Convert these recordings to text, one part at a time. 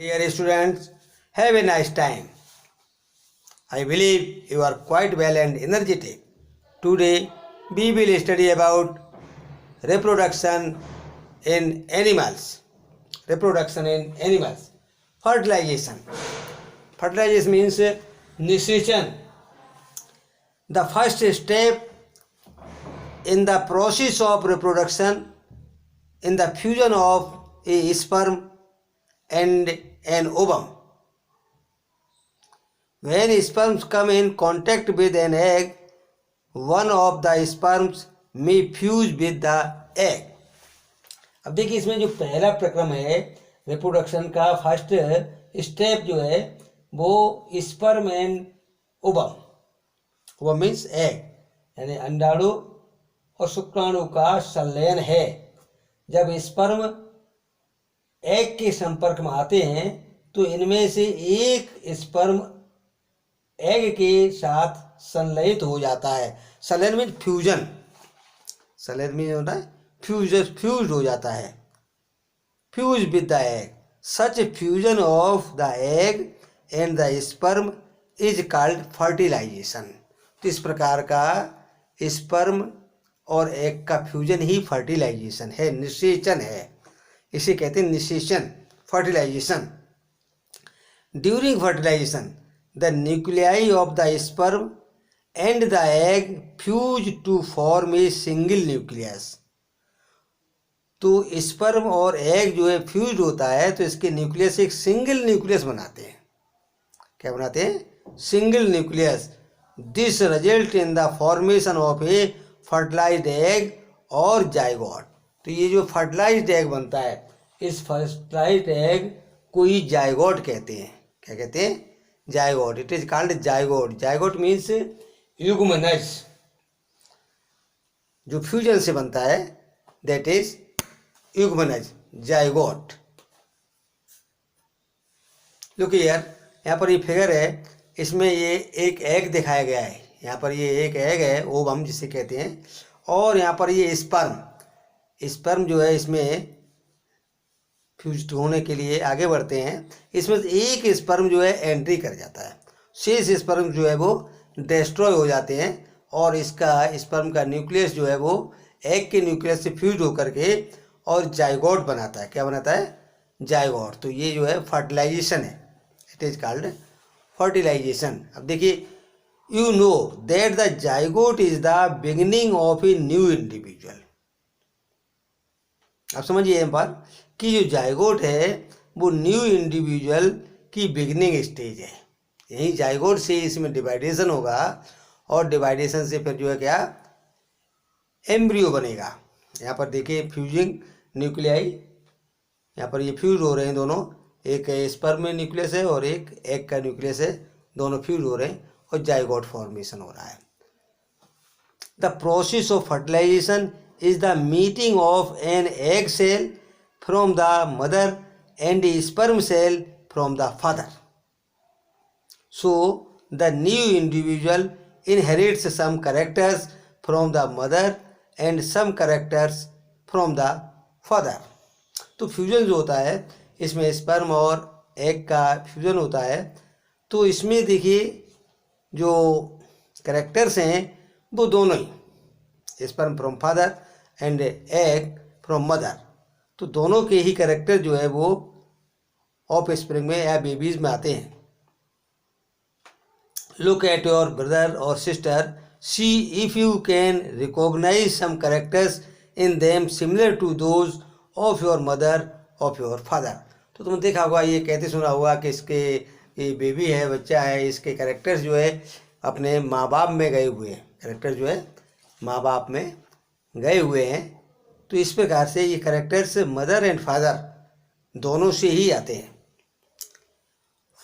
Dear students, have a nice time. I believe you are quite well and energetic. Today we will study about reproduction in animals. Reproduction in animals. Fertilization. Fertilization means nutrition. The first step in the process of reproduction in the fusion of a sperm and an ovum. When sperms come in contact with an egg, one of the sperms may fuse with the egg. अब देखिए इसमें जो पहला प्रक्रम है reproduction का first step जो है वो sperm and ovum. Ovum means egg यानी अंडाणु और शुक्राणु का संलयन है. जब स्पर्म एग के संपर्क में आते हैं तो इनमें से एक स्पर्म एग के साथ संलयित हो जाता है. संलयन मीन फ्यूजन. संलयन मीन होता है फ्यूज हो जाता है. Fuse with the egg. Such fusion of the egg and the sperm is called fertilization. तो इस प्रकार का स्पर्म और एग का फ्यूजन ही फर्टिलाइजेशन है, निषेचन है. इसे कहते हैं निषेचन, fertilization. During fertilization the nuclei of the sperm and the egg fuse to form a single nucleus. तो स्पर्म और एग जो है फ्यूज होता है तो इसके न्यूक्लियस एक सिंगल न्यूक्लियस बनाते हैं. क्या बनाते हैं? Single nucleus. This result in the formation of a fertilized egg और जाइगोट. तो ये जो फर्टिलाइज्ड एग बनता है इस फर्टिलाइज्ड एग को ही जाइगोट कहते हैं. क्या कहते हैं? Zygote. It is called zygote. Zygote means युग्मनज. जो फ्यूजन से बनता है दैट इज युग्मनज, जाइगोट. लुक हियर, यहाँ पर ये फिगर है, इसमें ये एक एग दिखाया गया है. यहाँ पर ये एक एग है, ओवम जिसे कहते हैं, और यहाँ पर ये स्पर्म. स्पर्म जो है इसमें फ्यूज होने के लिए आगे बढ़ते हैं. इसमें एक स्पर्म जो है एंट्री कर जाता है, शेष स्पर्म जो है वो डिस्ट्रॉय हो जाते हैं और इसका स्पर्म का न्यूक्लियस जो है वो एग के न्यूक्लियस से फ्यूज होकर के और जाइगोट बनाता है. क्या बनाता है? जाइगोट. तो ये जो है फर्टिलाइजेशन है. It is called fertilization. अब देखिए, you know that the zygote is the beginning of a new individual. अब समझिए यहाँ पर कि जो जाइगोट है वो न्यू इंडिविजुअल की बिगिनिंग स्टेज है. यही जाइगोट से इसमें डिवाइडेशन होगा और डिवाइडेशन से फिर जो है क्या एम्ब्रियो बनेगा. यहाँ पर देखिए फ्यूजिंग न्यूक्लियाई, यहाँ पर ये फ्यूज हो रहे हैं दोनों. एक स्पर्म में न्यूक्लियस है और एक एग का न्यूक्लियस है. दोनों फ्यूज हो रहे हैं और जाइगोट फॉर्मेशन हो रहा है. The process of fertilization is the meeting of an egg cell from the mother and a sperm cell from the father. So the new individual inherits some characters from the mother and some characters from the father. तो fusion जो होता है इसमें sperm और egg का fusion होता है. तो इसमें देखिए जो कैरेक्टर्स हैं वो दोनों ही, sperm from father and egg from mother, तो दोनों के ही कैरेक्टर जो है वो ऑफ स्प्रिंग में या बेबीज में आते हैं. लुक एट योर ब्रदर और sister, see if you can recognize some characters in them similar to those of your mother of your father. तो तुमने देखा होगा, ये कहते सुना होगा कि इसके ये बेबी है, बच्चा है, इसके कैरेक्टर्स जो है अपने माँ बाप में गए हुए हैं. कैरेक्टर जो है माँ बाप में गए हुए हैं. तो इस प्रकार से ये कैरेक्टर्स मदर एंड फादर दोनों से ही आते हैं.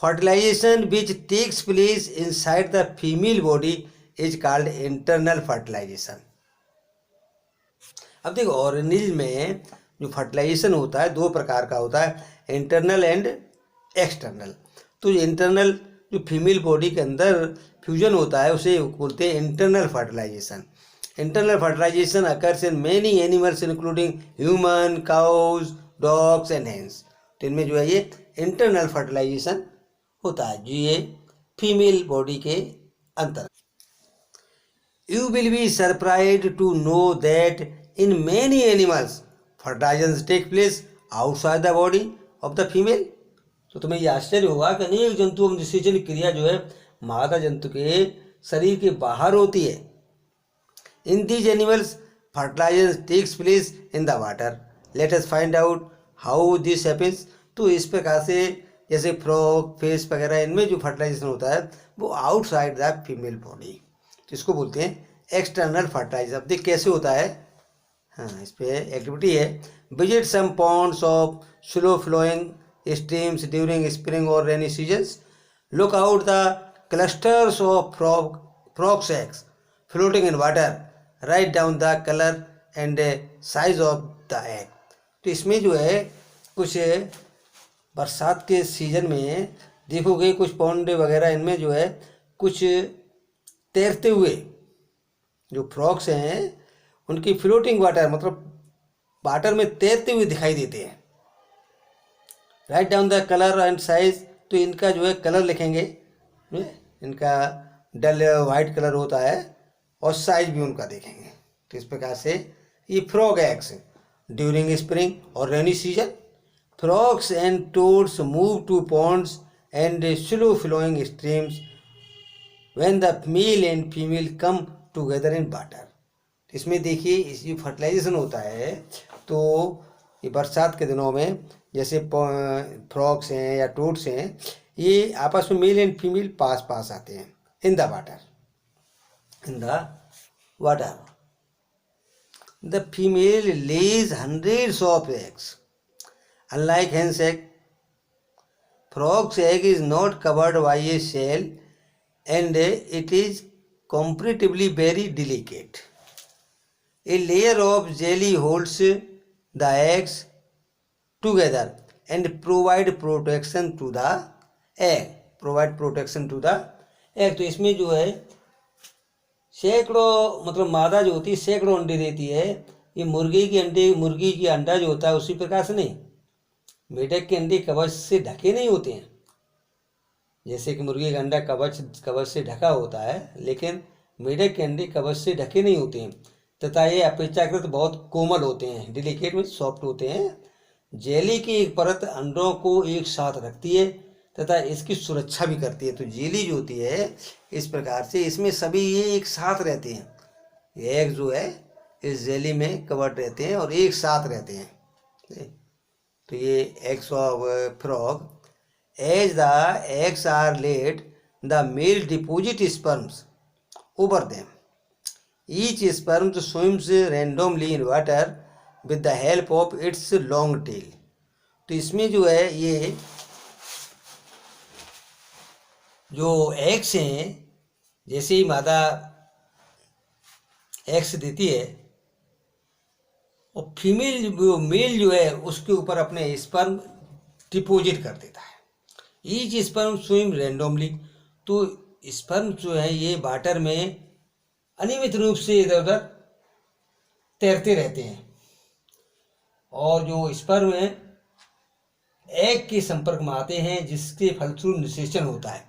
Fertilization which takes place inside the female body is called internal fertilization. अब देखो, ऑर्गेनिज्म में जो फर्टिलाइजेशन होता है दो प्रकार का होता है, इंटरनल एंड एक्सटर्नल. तो इंटरनल जो फीमेल बॉडी के अंदर फ्यूजन होता है उसे बोलते हैं internal fertilization. Internal fertilization occurs in many animals including human, cows, dogs and hens. तो इनमें जो है ये इंटरनल फर्टिलाइजेशन होता है, जो ये फीमेल बॉडी के अंतर। You will be surprised to know that in many animals fertilization take place outside the body of the female। तो तुम्हें ये आश्चर्य होगा कि अनेक जंतुओं में निषेचन क्रिया जो है मादा जंतु के शरीर के बाहर होती है। In these animals fertilization takes place in the water। Let us find out how this happens। तो इस प्रकार से जैसे फ्रॉग, फिश वगैरह इनमें जो फर्टिलाइजेशन होता है वो आउटसाइड द फीमेल बॉडी, तो इसको बोलते हैं एक्सटर्नल फर्टिलाइजर। अब देख कैसे होता है। हाँ, इस पे एक्टिविटी है। Visit some ponds of slow flowing streams during spring और rainy seasons. Look out the clusters of frogs eggs floating in water. Write down the colour and size of the egg. तो इसमें जो है कुछ बरसात के season में देखोगे कुछ पॉन्ड वगैरह इनमें जो है कुछ तैरते हुए जो फ्रॉग्स हैं उनकी फ्लोटिंग वाटर मतलब वाटर में तैरते हुए दिखाई देते हैं। Right down the colour and size. तो इनका जो है कलर लिखेंगे, इनका डल वाइट कलर होता है और साइज भी उनका देखेंगे। तो इस प्रकार से ये फ्रॉग एग्स ड्यूरिंग स्प्रिंग और rainy season. Frogs and toads move to ponds and slow flowing streams when the male and female come together in water। इसमें देखिए इस जो फर्टिलाइजेशन होता है तो ये बरसात के दिनों में जैसे फ्रॉग्स हैं या टोड्स हैं ये आपस में मेल एंड फीमेल पास पास आते हैं in the water. The female lays hundreds of eggs. Unlike hen's egg, frog's egg is not covered by a shell and it is comparatively very delicate। A layer of jelly holds the eggs together and provide protection to the egg। तो इसमें जो है सैकड़ों मतलब मादा जो होती है सैकड़ों अंडे देती है। ये मुर्गी की अंडा जो होता है उसी प्रकार से नहीं, मेढक के अंडे कवच से ढके नहीं होते हैं। जैसे कि मुर्गी का अंडा कवच से ढका होता है, लेकिन मेढक के अंडे कवच से ढके नहीं होते हैं तथा ये अपेक्षाकृत बहुत कोमल होते हैं, डिलिकेट में सॉफ्ट होते हैं। जेली की एक परत अंडों को एक साथ रखती है तथा इसकी सुरक्षा भी करती है। तो जेली जो होती है इस प्रकार से इसमें सभी ये एक साथ रहते हैं। ये एग जो है इस जेली में कवर्ड रहते हैं और एक साथ रहते हैं। तो ये eggs of frog. As the eggs are laid, the male deposits sperms over them। Each sperm swims randomly in water with the help of its long tail। तो इसमें जो है ये जो एग्स हैं जैसे ही मादा एग्स देती है और मेल जो है उसके ऊपर अपने स्पर्म डिपोजिट कर देता है। Each sperm swim randomly. तो स्पर्म जो है ये वाटर में अनियमित रूप से इधर उधर तैरते रहते हैं और जो स्पर्म है एग के संपर्क में आते हैं जिसके फलस्वरूप निषेचन होता है।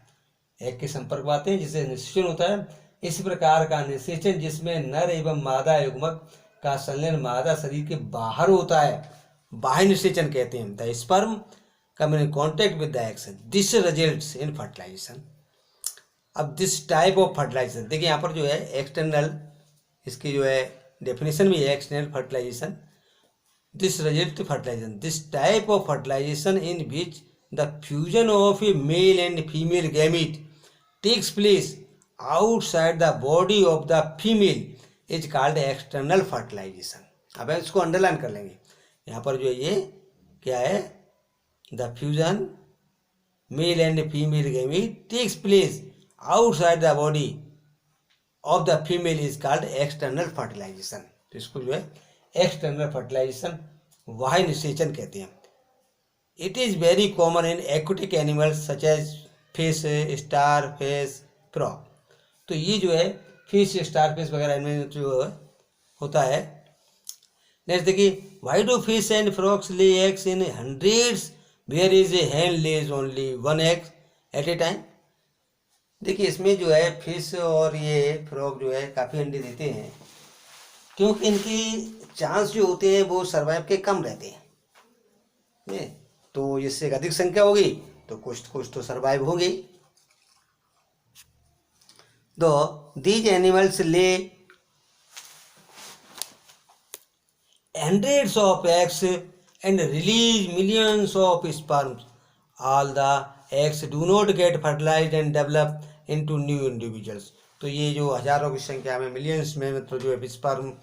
एग के संपर्क में आते हैं जिससे निषेचन होता है। इस प्रकार का निषेचन जिसमें नर एवं मादा युग्मक का संलयन मादा शरीर के बाहर होता है, बाह्य निषेचन कहते हैं। The sperm come in contact with the eggs, this results in fertilization। अब दिस टाइप ऑफ फर्टिलाइजेशन देखिए यहाँ पर जो है एक्सटर्नल, इसकी जो है डेफिनेशन भी है external fertilization. This result fertilization, this type of fertilization in which the fusion of a male and female gamete takes place outside the body of the female is called external fertilization. अब इसको underline कर लेंगे। यहाँ पर जो ये क्या है, the fusion male and female gamete takes place outside the body of the female is called external fertilization। तो इसको जो है एक्सटर्नल फर्टिलाइजेशन बाह्य निषेचन कहते हैं। It is very common in aquatic animals such as fish, starfish, frog. तो ये जो है फिश, स्टार फिश वगैरह इनमें जो होता है। नेक्स्ट देखिए, why do fish and frogs lay eggs in hundreds where is a hen lays only one egg at a time। देखिए इसमें जो है फिश और ये फ्रॉग जो है काफ़ी अंडे देते हैं, क्योंकि इनकी चांस जो होते हैं वो सर्वाइव के कम रहते हैं। नहीं? तो जिससे अधिक संख्या होगी तो कुछ तो सर्वाइव होगी। दो दीज एनिमल्स ले hundreds of eggs and release millions of sperms. All the eggs do not get fertilized and develop into new individuals। तो ये जो हजारों की संख्या में, मिलियंस में मतलब जो है स्पर्म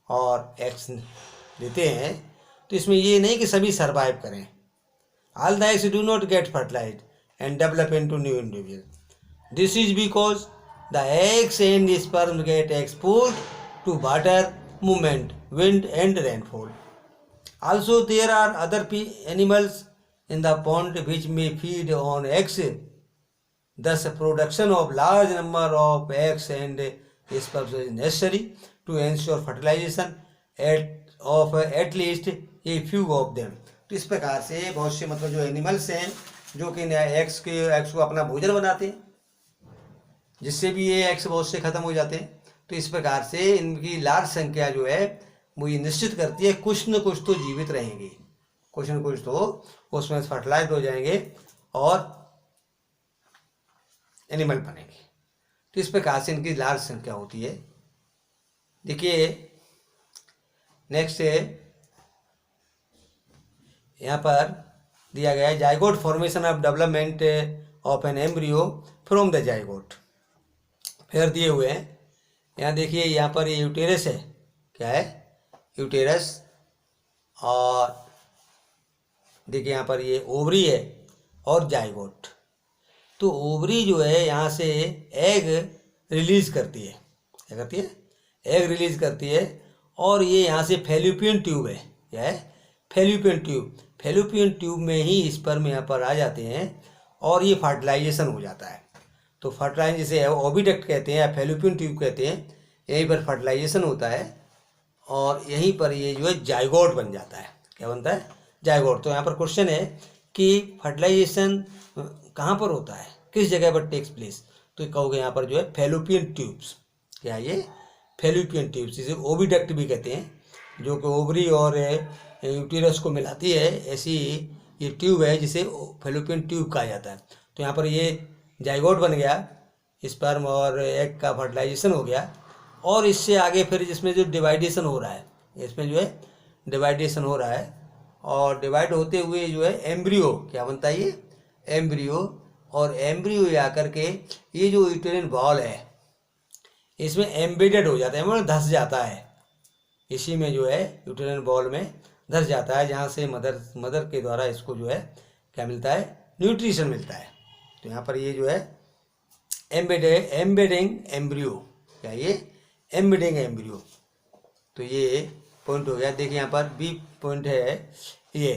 और एग्स देते हैं, तो इसमें ये नहीं कि सभी सर्वाइव करें। All the eggs do not get fertilized and develop into new individuals. This is because the eggs and sperm get exposed to water, movement, wind and rainfall. Also there are other animals in the pond which may feed on eggs. Thus production of large number of eggs and sperm is necessary to ensure fertilization of at least a few of them। तो इस प्रकार से बहुत से मतलब जो animals हैं जो कि एग्स को अपना भोजन बनाते हैं, जिससे भी ये एग्स बहुत से ख़त्म हो जाते हैं। तो इस प्रकार से इनकी लार्ज संख्या जो है वो ये निश्चित करती है कुछ न कुछ तो जीवित रहेंगे, कुछ न कुछ तो उसमें फर्टिलाइज हो जाएंगे और एनिमल बनेंगे। तो इस प्रकार से इनकी लार्ज संख्या होती है। देखिए नेक्स्ट है, यहाँ पर दिया गया है zygote formation of development of an embryo from the zygote. फिर दिए हुए हैं, यहाँ देखिए यहाँ पर ये यूटेरस है, क्या है यूटेरस, और देखिए यहाँ पर ये ओवरी है और जाइगोट। तो ओवरी जो है यहाँ से एग रिलीज करती है, क्या करती है, एग रिलीज करती है, और ये यहाँ से फैल्लोपियन ट्यूब है, क्या है फैल्लोपियन ट्यूब। फैल्लोपियन ट्यूब में ही स्पर्म यहाँ पर आ जाते हैं और ये फर्टिलाइजेशन हो जाता है। तो फर्टिलाइजेशन जिसे ओविडक्ट कहते हैं या फैल्लोपियन ट्यूब कहते हैं, यहीं पर फर्टिलाइजेशन होता है और यहीं पर ये जो है जाइगोट बन जाता है। क्या बनता है, जाइगोट। तो यहाँ पर क्वेश्चन है कि फर्टिलाइजेशन कहाँ पर होता है, किस जगह पर टेक्स प्लेस, तो कहोगे यहाँ पर जो है फैल्लोपियन ट्यूब्स। क्या ये फैल्लोपियन ट्यूब्स, जिसे ओविडक्ट भी कहते हैं, जो कि ओवरी और यूटेरस को मिलाती है, ऐसी ये ट्यूब है जिसे फैल्लोपियन ट्यूब कहा जाता है। तो यहाँ पर ये जाइगोट बन गया, स्पर्म और एग का फर्टिलाइजेशन हो गया, और इससे आगे फिर जिसमें जो डिवाइडेशन हो रहा है, इसमें जो है डिवाइडेशन हो रहा है, और डिवाइड होते हुए जो है एम्ब्रियो क्या बनता है, ये एम्ब्रियो, और एम्ब्रियो आकर के ये जो यूटेरिन वॉल है इसमें एम्बेडेड हो जाता है, मतलब धंस जाता है, इसी में जो है यूटेरिन वॉल में धंस जाता है, जहाँ से मदर के द्वारा इसको जो है क्या मिलता है, न्यूट्रिशन मिलता है। तो यहाँ पर ये जो है एम्बेडिंग एम्ब्रियो, क्या ये एम्बेडिंग एम्ब्रियो। तो ये पॉइंट हो गया। देखिए यहाँ पर बी पॉइंट है, ये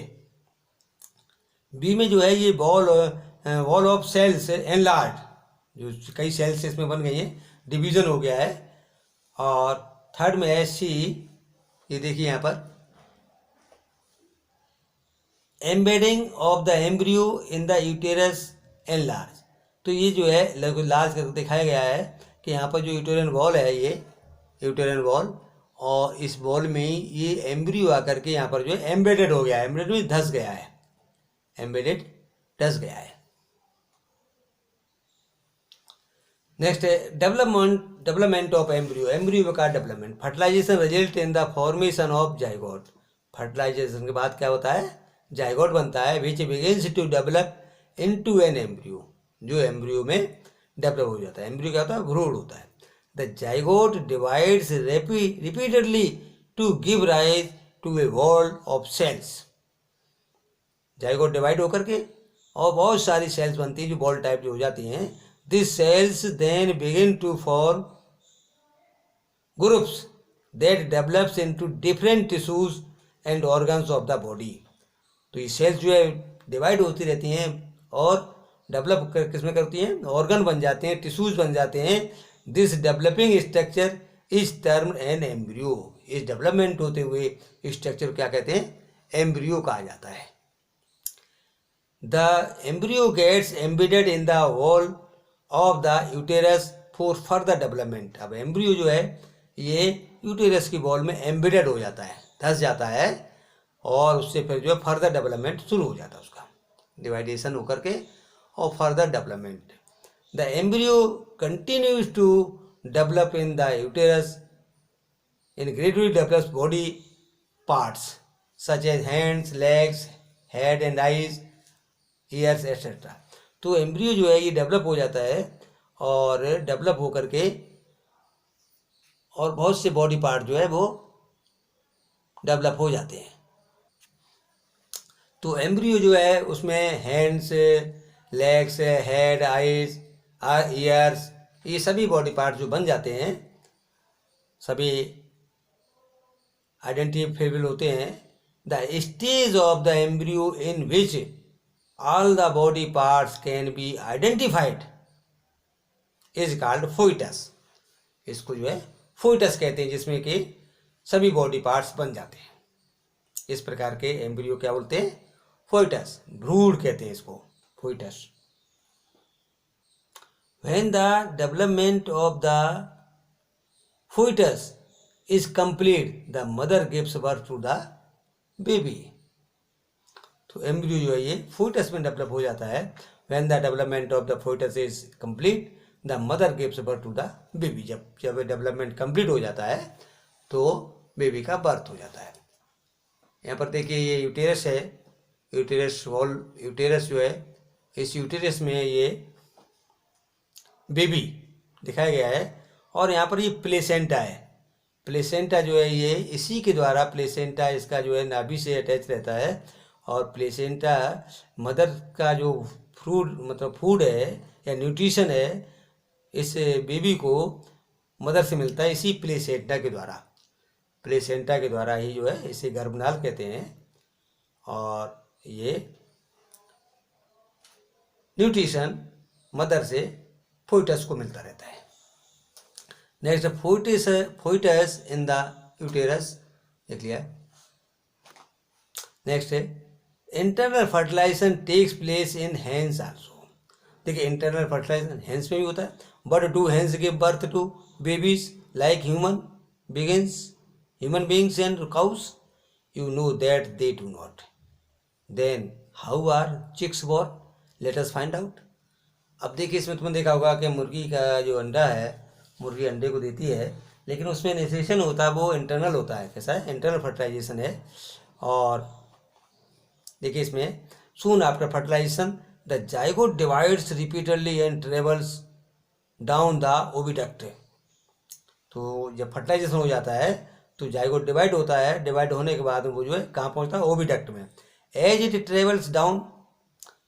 बी में जो है ये वॉल ऑफ सेल्स एनलार्ज, जो कई सेल्स इसमें बन गई हैं, डिवीज़न हो गया है। और थर्ड में है सी, ये देखिए यहाँ पर embedding of the embryo in the uterus enlarge. तो ये जो है लार्ज करके दिखाया गया है कि यहाँ पर जो यूटेरिन वॉल है, ये यूटेरिन वॉल, और इस वॉल में ये एम्ब्रियो आकर के यहाँ पर जो है एम्बेडेड हो गया है, एम्बेडेड में धंस गया है, एम्बेडेड धंस गया है। नेक्स्ट है डेवलपमेंट ऑफ एम्ब्रियो, एम्ब्रियो का development. Fertilisation result in the formation of zygote. Fertilisation के बाद क्या होता है, जाइगोट बनता है, which begins to develop into an embryo, जो एम्ब्रियो में डेवलप हो जाता है। एम्ब्रियो क्या होता है, भ्रूण होता है। The zygote divides repeatedly to give rise to a wall of cells. Zygote divide होकर के और बहुत सारी सेल्स बनती है जो बॉल टाइप जो हो जाती हैं। These cells then begin to form groups that develops into different tissues and organs of the body। तो ये सेल्स जो है डिवाइड होती रहती हैं और डेवलप किसमें करती हैं, ऑर्गन बन जाते हैं, टिश्यूज बन जाते हैं। This developing structure is termed an embryo. इस डेवलपमेंट होते हुए स्ट्रक्चर क्या कहते हैं, एम्ब्रियो कहा जाता है। The embryo gets embedded in the wall of the uterus for further development. अब एम्ब्रियो जो है ये यूटेरस की वॉल में एम्बेडेड हो जाता है, धंस जाता है, और उससे फिर जो है फर्दर डेवलपमेंट शुरू हो जाता है उसका, डिवाइडेशन होकर के और further development. The embryo continues to develop in the uterus in gradually develops body parts such as hands, legs, head and eyes, ears etc. तो एम्ब्रियो जो है ये डेवलप हो जाता है और डेवलप होकर के और बहुत से बॉडी पार्ट जो है वो डेवलप हो जाते हैं. तो एम्ब्रियो जो है उसमें hands, legs, head, eyes, years, ये सभी बॉडी पार्ट जो बन जाते हैं, सभी आइडेंटिफाइबल होते हैं. The stage of the embryo in which all the body parts can be identified is called foetus. इसको जो है फोइटस कहते हैं, जिसमें कि सभी बॉडी पार्ट्स बन जाते हैं. इस प्रकार के एम्ब्रियो क्या बोलते हैं? फोइटस. भ्रूण कहते हैं इसको, foetus. When the development of the foetus is complete, the mother gives birth to the baby. तो एम्ब्रियो जो है ये फोइटस में डेवलप हो जाता है. when the development of the fetus is complete, the mother gives birth to the baby. जब development complete हो जाता है तो बेबी का बर्थ हो जाता है. यहाँ पर देखिए ये यूटेरस है, यूटेरस वॉल, यूटेरस जो है, इस यूटेरस में ये बेबी दिखाया गया है. और यहाँ पर ये प्लेसेंटा है. प्लेसेंटा जो है ये इसी के द्वारा, प्लेसेंटा इसका जो है नाभि से अटैच रहता है, और प्लेसेंटा मदर का जो फूड है या न्यूट्रिशन है, इस बेबी को मदर से मिलता है इसी प्लेसेंटा के द्वारा. प्लेसेंटा के द्वारा ही जो है इसे गर्भनाल कहते हैं, और ये न्यूट्रिशन मदर से फोइटस को मिलता रहता है. Next, foetus in the uterus, देख लिया. नेक्स्ट है internal fertilization takes place in hens also. देखिए इंटरनल फर्टिलाइजेशन हैंस में भी होता है. But do hens give birth to babies like human beings and cows? You know that they do not. Then how are chicks born? Let us find out. अब देखिए इसमें तुमने देखा होगा कि मुर्गी का जो अंडा है, मुर्गी अंडे को देती है, लेकिन उसमें इनिशिएशन होता है वो इंटरनल होता है. कैसा है? इंटरनल फर्टिलाइजेशन है. और देखिए इसमें soon after fertilization the zygote divides repeatedly and travels down the oviduct. तो जब फर्टिलाइजेशन हो जाता है तो जाइगोट डिवाइड होता है. डिवाइड होने के बाद वो जो है कहाँ पहुँचता है? ओविडक्ट में. As it travels down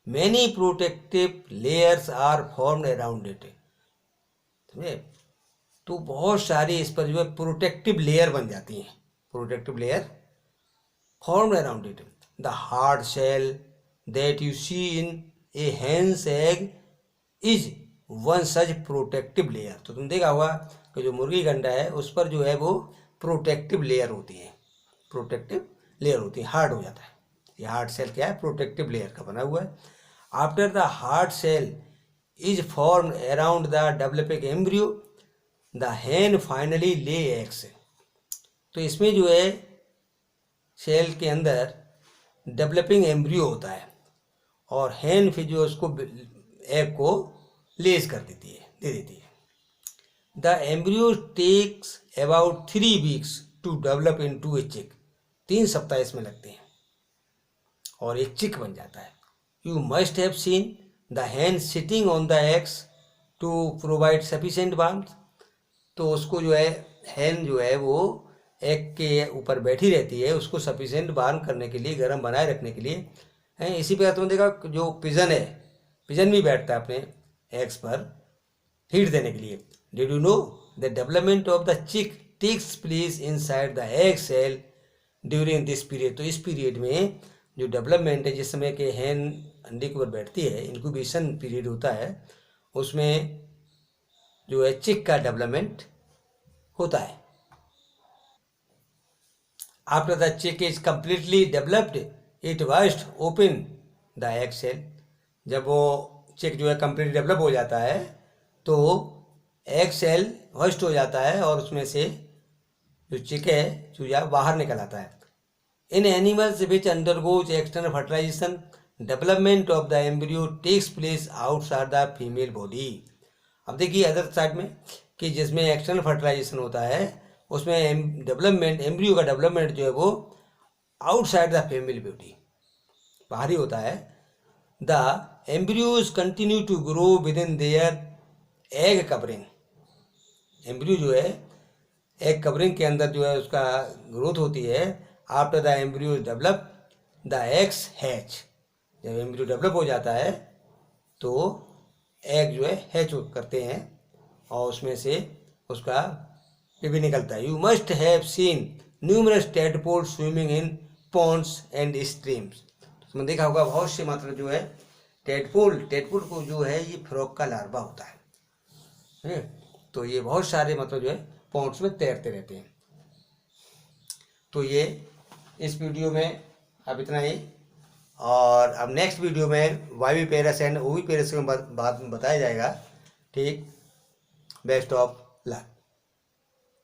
many protective layers are formed around it. तो बहुत सारी इस पर जो है प्रोटेक्टिव लेयर बन जाती हैं. Protective layer formed around it. The hard shell that you see in a hen's egg is one such protective layer. तो तुम देखा होगा कि जो मुर्गी का अंडा है उस पर जो है वो प्रोटेक्टिव लेयर होती है. प्रोटेक्टिव लेयर होती है, हार्ड हो जाता है. ये हार्ड सेल क्या है? प्रोटेक्टिव लेयर का बना हुआ है. After the hard shell is formed around the developing embryo the hen finally lay eggs. तो इसमें जो है सेल के अंदर डेवलपिंग एम्ब्रियो होता है, और hen फिर जो उसको एग को लेज कर देती है, दे देती है. The embryo takes about 3 weeks to develop into a chick. 3 सप्ताह इसमें लगते हैं और एक चिक बन जाता है. You must have seen the hen sitting on the eggs to provide sufficient warmth. तो उसको जो है hen जो है वो एग के ऊपर बैठी रहती है, उसको सफिशिएंट वार्म करने के लिए, गर्म बनाए रखने के लिए है. इसी पे तुमने देखा जो पिजन है, पिजन भी बैठता है अपने एग्स पर हीट देने के लिए. Did you know the development of the chick takes place inside the egg shell during this period. तो इस पीरियड में जो डेवलपमेंट है, जिस समय के hen अंडे के ऊपर बैठती है, इंक्यूबेशन पीरियड होता है, उसमें जो है चिक का डेवलपमेंट होता है. After the chick is completely developed it burst open the egg shell. जब वो चिक जो है कंप्लीट डेवलप हो जाता है तो एग सेल होस्ट हो जाता है और उसमें से जो चिक है चूजा बाहर निकल आता है। In animals which undergoes external fertilisation development of the embryo takes place outside the female body. अब देखिए अदर साइड में कि जिसमें एक्सटर्नल फर्टिलाइजेशन होता है उसमें डेवलपमेंट एम्ब्रियो का डेवलपमेंट जो है वो आउटसाइड द फीमेल बॉडी बाहरी होता है। The embryos continue to grow within their egg covering. Embryo जो है एग कवरिंग के अंदर जो है उसका ग्रोथ होती है। After the embryo develop the eggs hatch. जब एम्ब्रियो डेवलप हो जाता है तो एग जो है हैच करते हैं और उसमें से उसका बेबी निकलता है। You must have scene numerous tadpole swimming in Pond's and streams. उसमें देखा होगा बहुत से मतलब जो है टेडपोल को जो है ये फ्रॉग का लार्वा होता है। तो ये बहुत सारे मतलब जो है पॉन्ड्स में तैरते रहते हैं। तो ये इस वीडियो में अब इतना ही, और अब नेक्स्ट वीडियो में वाईवी पेरस एंड ओवी पेरस के बाद बताया जाएगा। ठीक, बेस्ट ऑफ लक।